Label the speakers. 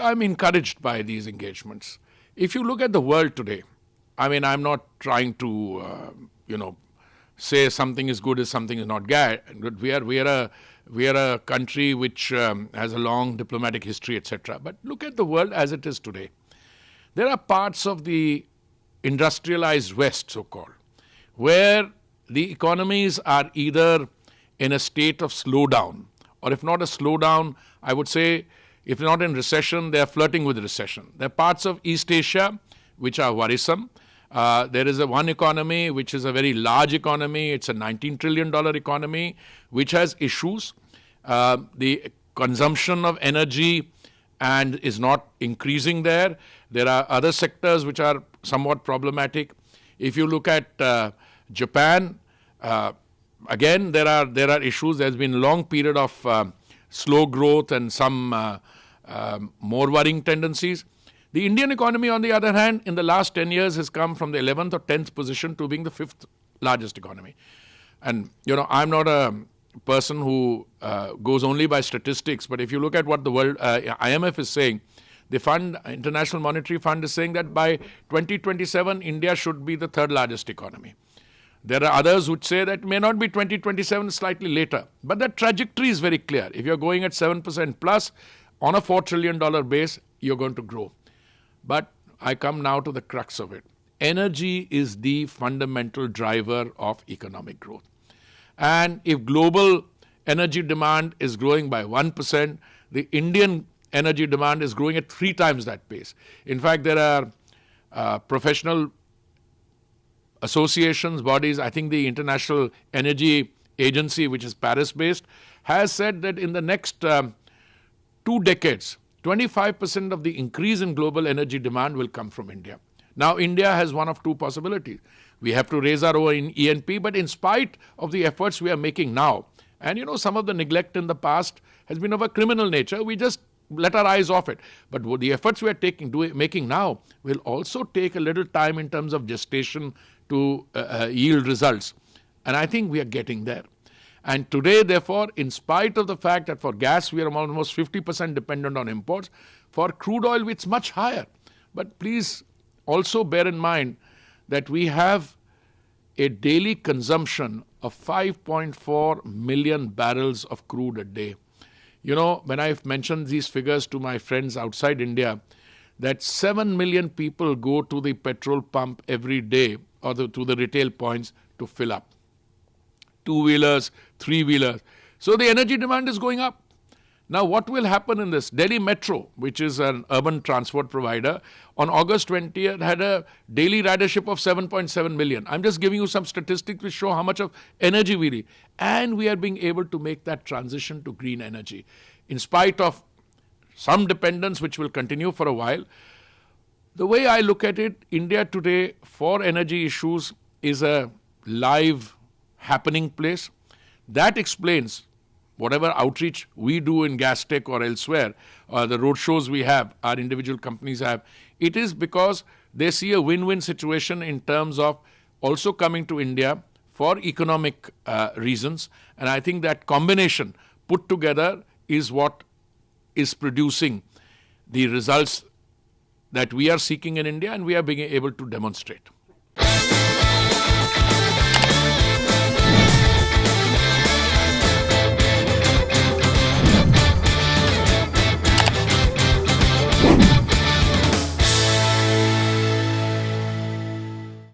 Speaker 1: I'm encouraged by these engagements. If you look at the world today, I mean, I'm not trying to, say something is good, something is not good. We are a country which has a long diplomatic history, etc. But look at the world as it is today. There are parts of the industrialized West, so-called, where the economies are either in a state of slowdown, or if not a slowdown, I would say, if not in recession, they are flirting with recession. There are parts of East Asia which are worrisome. There is one economy which is a very large economy. It's a $19 trillion economy which has issues. The consumption of energy and is not increasing there. There are other sectors which are somewhat problematic. If you look at Japan, again there are issues. There's been a long period of slow growth and some more worrying tendencies. The Indian economy, on the other hand, in the last 10 years has come from the 11th or 10th position to being the 5th largest economy. And, I'm not a person who goes only by statistics, but if you look at what the world IMF is saying, the International Monetary Fund is saying that by 2027, India should be the 3rd largest economy. There are others which say that may not be 2027, slightly later. But the trajectory is very clear. If you're going at 7% plus on a $4 trillion base, you're going to grow. But I come now to the crux of it. Energy is the fundamental driver of economic growth. And if global energy demand is growing by 1%, the Indian energy demand is growing at 3 times that pace. In fact, there are professional associations, bodies. I think the International Energy Agency, which is Paris-based, has said that in the next 2 decades, 25% of the increase in global energy demand will come from India. Now, India has one of 2 possibilities. We have to raise our own E&P, but in spite of the efforts we are making now, and some of the neglect in the past has been of a criminal nature, we just let our eyes off it. But the efforts we are making now will also take a little time in terms of gestation to yield results. And I think we are getting there. And today, therefore, in spite of the fact that for gas we are almost 50% dependent on imports, for crude oil it's much higher. But please also bear in mind that we have a daily consumption of 5.4 million barrels of crude a day. When I've mentioned these figures to my friends outside India, that 7 million people go to the petrol pump every day or to the retail points to fill up. 2-wheelers, 3-wheelers. So the energy demand is going up. Now, what will happen in this? Delhi Metro, which is an urban transport provider, on August 20th had a daily ridership of 7.7 million. I'm just giving you some statistics which show how much of energy we need. And we are being able to make that transition to green energy. In spite of some dependence, which will continue for a while, the way I look at it, India today, for energy issues, is a live happening place. That explains whatever outreach we do in Gastech or elsewhere, or the road shows we have, our individual companies have. It is because they see a win-win situation in terms of also coming to India for economic reasons. And I think that combination put together is what is producing the results that we are seeking in India and we are being able to demonstrate.